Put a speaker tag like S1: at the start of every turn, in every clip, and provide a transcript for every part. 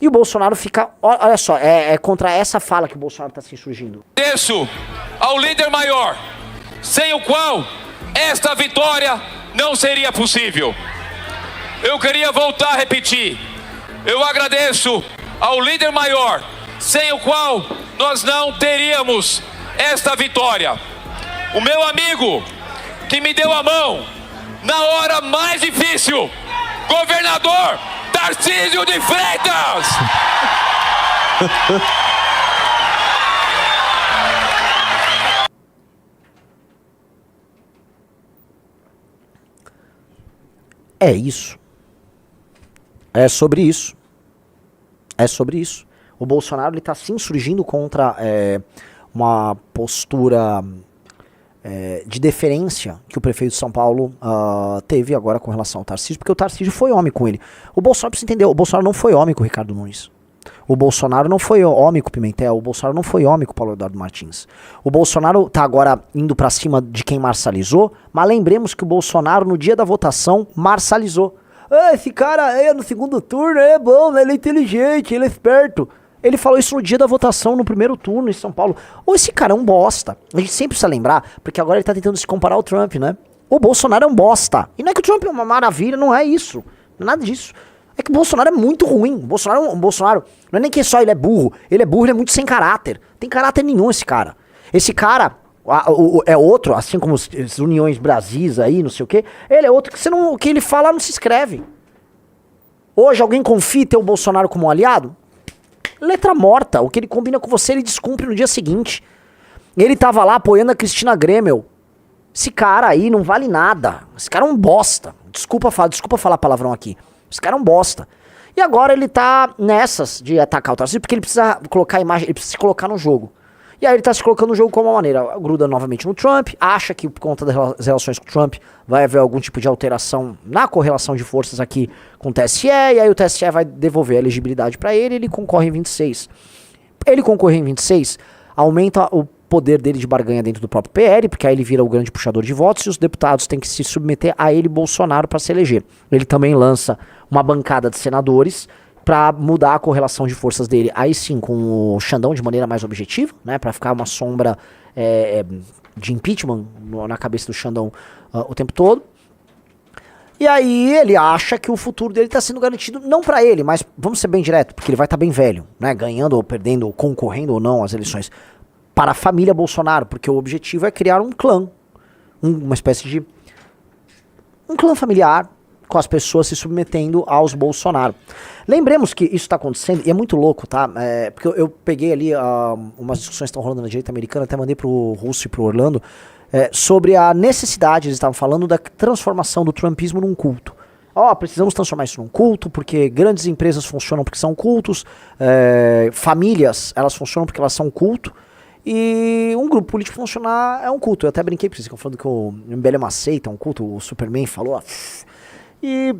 S1: E o Bolsonaro fica, olha só, é contra essa fala que o Bolsonaro está se insurgindo.
S2: Agradeço ao líder maior, sem o qual esta vitória não seria possível. Eu queria voltar a repetir. Eu agradeço ao líder maior, sem o qual nós não teríamos esta vitória. O meu amigo que me deu a mão na hora mais difícil, governador Tarcísio de Freitas.
S1: É isso. É sobre isso. É sobre isso. O Bolsonaro ele está se insurgindo contra uma postura de deferência que o prefeito de São Paulo teve agora com relação ao Tarcísio, porque o Tarcísio foi homem com ele. O Bolsonaro precisa entender, o Bolsonaro não foi homem com o Ricardo Nunes. O Bolsonaro não foi homem com o Pimentel, o Bolsonaro não foi homem com o Paulo Eduardo Martins. O Bolsonaro tá agora indo pra cima de quem marcializou, mas lembremos que o Bolsonaro no dia da votação marcializou. Esse cara aí no segundo turno é bom, né? Ele é inteligente, ele é esperto. Ele falou isso no dia da votação, no primeiro turno em São Paulo. Ou esse cara é um bosta. A gente sempre precisa lembrar, porque agora ele tá tentando se comparar ao Trump, né? O Bolsonaro é um bosta. E não é que o Trump é uma maravilha, não é isso. Não é nada disso. É que o Bolsonaro é muito ruim. O Bolsonaro não é nem que só ele é burro, ele é muito sem caráter. Tem caráter nenhum esse cara. Esse cara é outro, assim como as Uniões Brasis aí, não sei o quê. Ele é outro que o que ele fala não se escreve. Hoje alguém confia em ter o Bolsonaro como um aliado? Letra morta. O que ele combina com você, ele descumpre no dia seguinte. Ele tava lá apoiando a Cristina Gremel. Esse cara aí não vale nada. Esse cara é um bosta. Desculpa falar palavrão aqui. Esse cara é um bosta. E agora ele tá nessas de atacar o Tarcísio, porque ele precisa colocar a imagem, ele precisa se colocar no jogo. E aí ele tá se colocando no jogo como uma maneira. Gruda novamente no Trump, acha que por conta das relações com o Trump vai haver algum tipo de alteração na correlação de forças aqui com o TSE, e aí o TSE vai devolver a elegibilidade pra ele e ele concorre em 26. Ele concorrer em 26, aumenta o poder dele de barganha dentro do próprio PL, porque aí ele vira o grande puxador de votos e os deputados têm que se submeter a ele, Bolsonaro, para se eleger. Ele também lança uma bancada de senadores para mudar a correlação de forças dele, aí sim, com o Xandão de maneira mais objetiva, né, para ficar uma sombra de impeachment na cabeça do Xandão o tempo todo. E aí ele acha que o futuro dele está sendo garantido, não para ele, mas vamos ser bem direto, porque ele vai estar bem velho, né, ganhando ou perdendo, ou concorrendo ou não às eleições, para a família Bolsonaro, porque o objetivo é criar um clã, uma espécie de um clã familiar, com as pessoas se submetendo aos Bolsonaro. Lembremos que isso está acontecendo, e é muito louco, tá? Porque eu peguei ali umas discussões que estão rolando na direita americana, até mandei pro Russo e pro Orlando, sobre a necessidade, eles estavam falando da transformação do trumpismo num culto. Precisamos transformar isso num culto, porque grandes empresas funcionam porque são cultos, famílias, elas funcionam porque elas são culto, e um grupo político funcionar é um culto. Eu até brinquei pra vocês, falando que o MBL é uma seita, é um culto, o Superman falou, e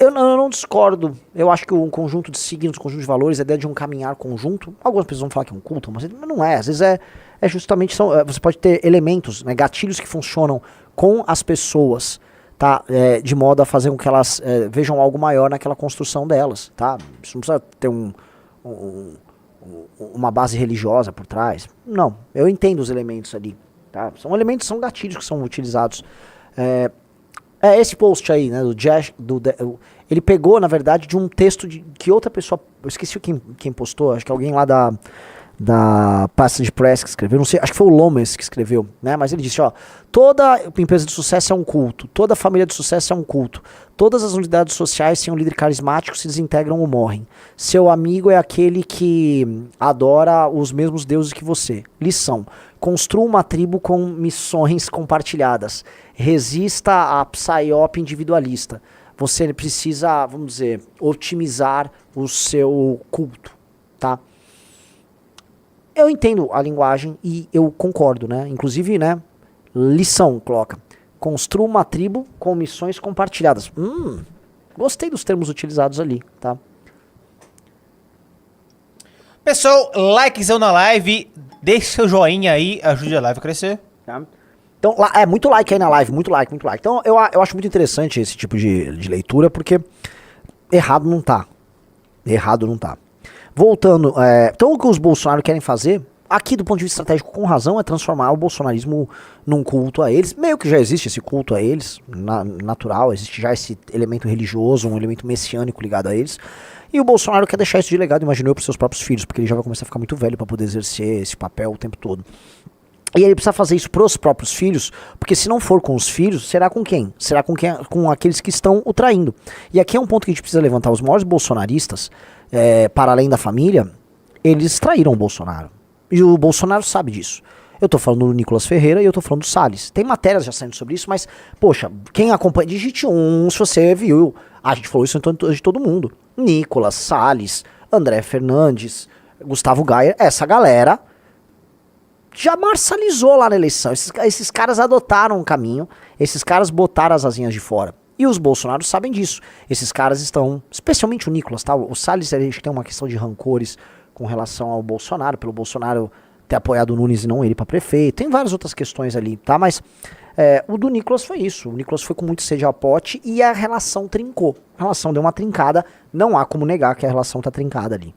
S1: eu não discordo. Eu acho que um conjunto de signos, um conjunto de valores, a ideia de um caminhar conjunto, algumas pessoas vão falar que é um culto, mas não é. Às vezes é justamente, você pode ter elementos, né, gatilhos que funcionam com as pessoas, tá? De modo a fazer com que elas vejam algo maior naquela construção delas, tá? Isso não precisa ter uma base religiosa por trás. Não, eu entendo os elementos ali, tá? São elementos, são gatilhos que são utilizados. Esse post aí, né, ele pegou, na verdade, de um texto que outra pessoa, eu esqueci quem postou, acho que alguém lá da Passage Press que escreveu, não sei, acho que foi o Lomas que escreveu, né, mas ele disse, toda empresa de sucesso é um culto, toda família de sucesso é um culto, todas as unidades sociais sem um líder carismático se desintegram ou morrem, seu amigo é aquele que adora os mesmos deuses que você. Lição: construa uma tribo com missões compartilhadas. Resista à psyop individualista. Você precisa, vamos dizer, otimizar o seu culto, tá? Eu entendo a linguagem e eu concordo, né? Inclusive, né? Lição, coloca. Construa uma tribo com missões compartilhadas. Gostei dos termos utilizados ali, tá?
S3: Pessoal, likezão na live. Deixe seu joinha aí, ajude a live a crescer.
S1: Tá? Então, muito like aí na live, muito like. Então, eu acho muito interessante esse tipo de leitura, porque errado não tá. Voltando, então o que os Bolsonaro querem fazer, aqui do ponto de vista estratégico com razão, é transformar o bolsonarismo num culto a eles. Meio que já existe esse culto a eles, natural, existe já esse elemento religioso, um elemento messiânico ligado a eles. E o Bolsonaro quer deixar isso de legado, imaginou, para os seus próprios filhos, porque ele já vai começar a ficar muito velho para poder exercer esse papel o tempo todo. E ele precisa fazer isso pros próprios filhos, porque se não for com os filhos, será com quem? Será com aqueles que estão o traindo. E aqui é um ponto que a gente precisa levantar. Os maiores bolsonaristas, para além da família, eles traíram o Bolsonaro. E o Bolsonaro sabe disso. Eu tô falando do Nicolas Ferreira e eu tô falando do Salles. Tem matérias já saindo sobre isso, mas, poxa, quem acompanha, digite se você viu. A gente falou isso de todo mundo. Nicolas, Salles, André Fernandes, Gustavo Gayer, essa galera já marcializou lá na eleição. Esses caras adotaram um caminho, esses caras botaram as asinhas de fora. E os Bolsonaros sabem disso. Esses caras estão, especialmente o Nicolas, tá? O Salles, a gente tem uma questão de rancores com relação ao Bolsonaro, pelo Bolsonaro ter apoiado o Nunes e não ele para prefeito. Tem várias outras questões ali, tá? Mas o do Nicolas foi isso. O Nicolas foi com muito sede ao pote e a relação trincou. A relação deu uma trincada. Não há como negar que a relação tá trincada ali.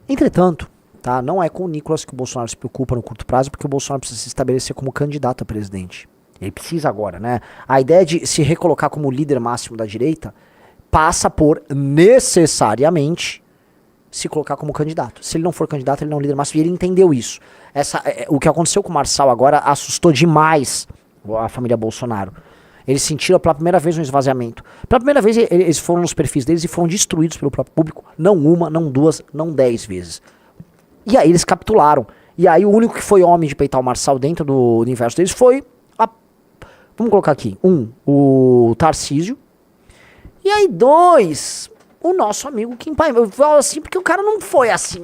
S1: Entretanto, tá? Não é com o Nicolas que o Bolsonaro se preocupa no curto prazo, porque o Bolsonaro precisa se estabelecer como candidato a presidente. Ele precisa agora, né? A ideia de se recolocar como líder máximo da direita passa por necessariamente se colocar como candidato. Se ele não for candidato, ele não é um líder máximo. E ele entendeu isso. O que aconteceu com o Marçal agora assustou demais a família Bolsonaro. Eles sentiram pela primeira vez um esvaziamento. Pela primeira vez eles foram nos perfis deles e foram destruídos pelo próprio público. Não uma, não duas, não 10 vezes. E aí eles capitularam. E aí o único que foi homem de peitar o Marçal dentro do universo deles foi vamos colocar aqui. O Tarcísio. E aí 2, o nosso amigo Kim Paim. Eu falo assim porque o cara não foi assim.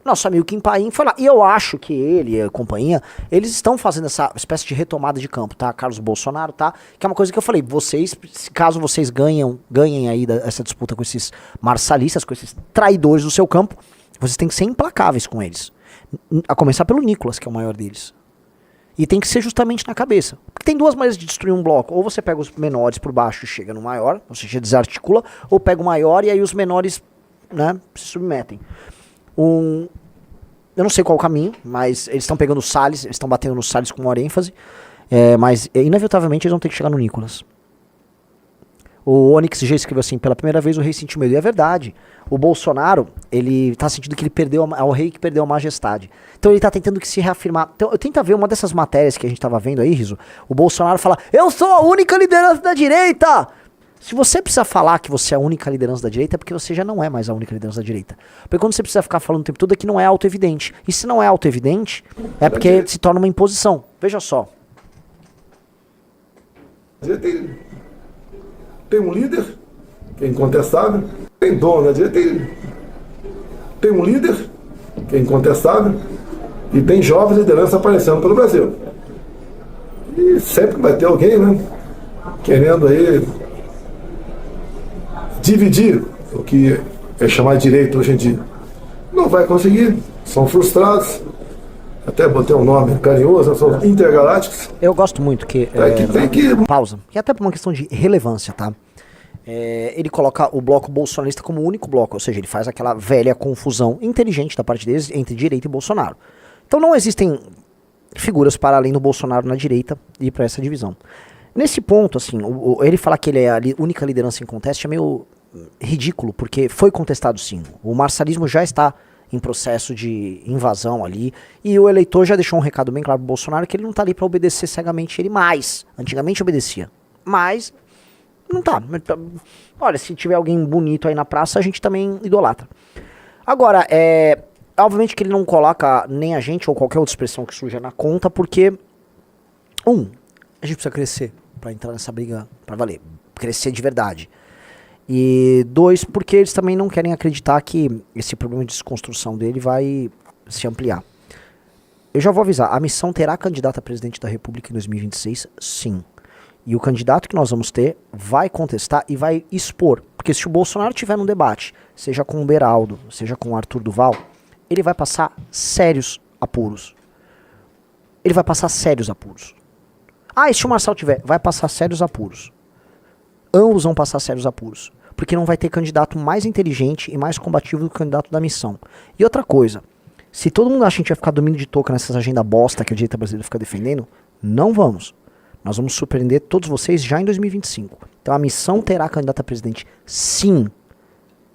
S1: Nosso amigo Kim Paim foi lá. E eu acho que ele e a companhia, eles estão fazendo essa espécie de retomada de campo, tá? Carlos Bolsonaro, tá? Que é uma coisa que eu falei. Vocês, caso vocês ganhem aí essa disputa com esses marçalistas, com esses traidores do seu campo, vocês têm que ser implacáveis com eles. A começar pelo Nicolas, que é o maior deles. E tem que ser justamente na cabeça. Porque tem duas maneiras de destruir um bloco. Ou você pega os menores por baixo e chega no maior, ou seja, desarticula, ou pega o maior e aí os menores, né, se submetem. Eu não sei qual o caminho, mas eles estão pegando o Salles, eles estão batendo no Salles com maior ênfase, mas inevitavelmente eles vão ter que chegar no Nicolas. O Onyx já escreveu assim: pela primeira vez o rei sentiu medo. E é verdade. O Bolsonaro, ele tá sentindo que ele perdeu, o rei que perdeu a majestade. Então ele tá tentando que se reafirmar. Então eu tento ver uma dessas matérias que a gente tava vendo aí, Riso. O Bolsonaro fala: eu sou a única liderança da direita! Se você precisa falar que você é a única liderança da direita, é porque você já não é mais a única liderança da direita. Porque quando você precisa ficar falando o tempo todo é que não é autoevidente. E se não é autoevidente, é porque se torna uma imposição. Veja só.
S4: Tem um líder, que é incontestável. Tem dono da direita, tem um líder, que é incontestável. E tem jovens lideranças aparecendo pelo Brasil. E sempre vai ter alguém, né, querendo aí dividir o que é chamar de direito hoje em dia. Não vai conseguir, são frustrados. Até botei um nome carinhoso, são intergalácticos.
S1: Eu gosto muito que...
S4: tem que...
S1: Pausa. Que é até por uma questão de relevância, tá? Ele coloca o bloco bolsonarista como o único bloco, ou seja, ele faz aquela velha confusão inteligente da parte deles entre direita e Bolsonaro. Então não existem figuras para além do Bolsonaro na direita e para essa divisão. Nesse ponto, assim, ele falar que ele é a única liderança em conteste é meio ridículo, porque foi contestado sim. O marçalismo já está em processo de invasão ali, e o eleitor já deixou um recado bem claro pro Bolsonaro que ele não tá ali para obedecer cegamente ele mais. Antigamente obedecia, mas não tá. Olha, se tiver alguém bonito aí na praça, a gente também idolatra. Agora, obviamente que ele não coloca nem a gente ou qualquer outra expressão que surja na conta, porque a gente precisa crescer para entrar nessa briga para valer, crescer de verdade. E 2, porque eles também não querem acreditar que esse problema de desconstrução dele vai se ampliar. Eu já vou avisar, a missão terá candidato a presidente da República em 2026, sim. E o candidato que nós vamos ter vai contestar e vai expor. Porque se o Bolsonaro tiver num debate, seja com o Beraldo, seja com o Arthur Duval, ele vai passar sérios apuros. Ele vai passar sérios apuros. E se o Marçal tiver, vai passar sérios apuros. Ambos vão passar sérios apuros. porque não vai ter candidato mais inteligente e mais combativo do que o candidato da missão. E outra coisa, se todo mundo acha que a gente vai ficar dormindo de touca nessas agendas bosta que a direita brasileira fica defendendo, não vamos. Nós vamos surpreender todos vocês já em 2025. Então a missão terá candidato a presidente? Sim.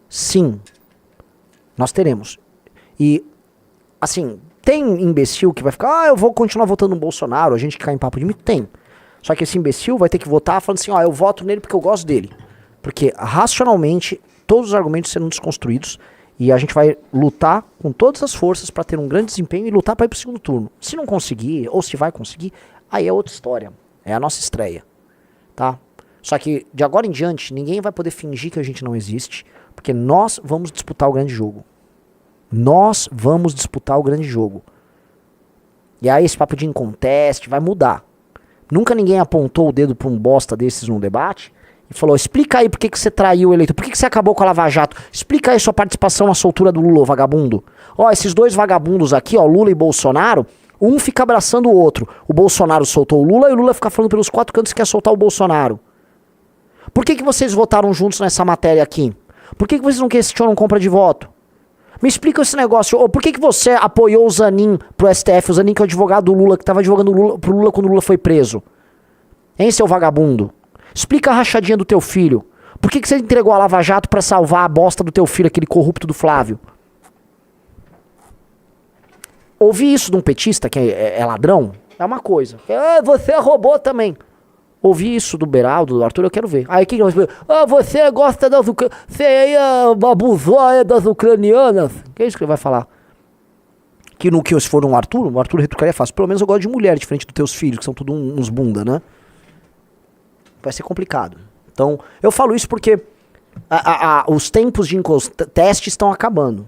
S1: Sim. Nós teremos. E, assim, tem imbecil que vai ficar, eu vou continuar votando no Bolsonaro, a gente que cai em papo de mim? Tem. Só que esse imbecil vai ter que votar falando assim, eu voto nele porque eu gosto dele. Porque, racionalmente, todos os argumentos serão desconstruídos e a gente vai lutar com todas as forças para ter um grande desempenho e lutar para ir pro segundo turno. Se não conseguir, ou se vai conseguir, aí é outra história. É a nossa estreia, tá? Só que, de agora em diante, ninguém vai poder fingir que a gente não existe, porque nós vamos disputar o grande jogo. Nós vamos disputar o grande jogo. E aí esse papo de inconteste vai mudar. Nunca ninguém apontou o dedo pra um bosta desses num debate e falou, explica aí por que você traiu o eleitor, por que você acabou com a Lava Jato, explica aí sua participação na soltura do Lula, vagabundo. Esses dois vagabundos aqui, Lula e Bolsonaro, um fica abraçando o outro. O Bolsonaro soltou o Lula e o Lula fica falando pelos quatro cantos que quer soltar o Bolsonaro. Por que vocês votaram juntos nessa matéria aqui? Por que vocês não questionam compra de voto? Me explica esse negócio. Por que você apoiou o Zanin pro STF? O Zanin que é o advogado do Lula, que tava advogando pro Lula quando o Lula foi preso. Hein, seu vagabundo? Explica a rachadinha do teu filho. Por que você entregou a Lava Jato pra salvar a bosta do teu filho, aquele corrupto do Flávio? Ouvir isso de um petista que é ladrão é uma coisa. Você roubou também. Ouvir isso do Beraldo, do Arthur, eu quero ver. Aí quem vai dizer? Você gosta das ucranianas. Você aí abusou das ucranianas. Que é isso que ele vai falar? Que no que se for o Arthur retrucaria fácil. Pelo menos eu gosto de mulher, diferente dos teus filhos, que são tudo uns bunda, né? Vai ser complicado. Então, eu falo isso porque os tempos de teste estão acabando.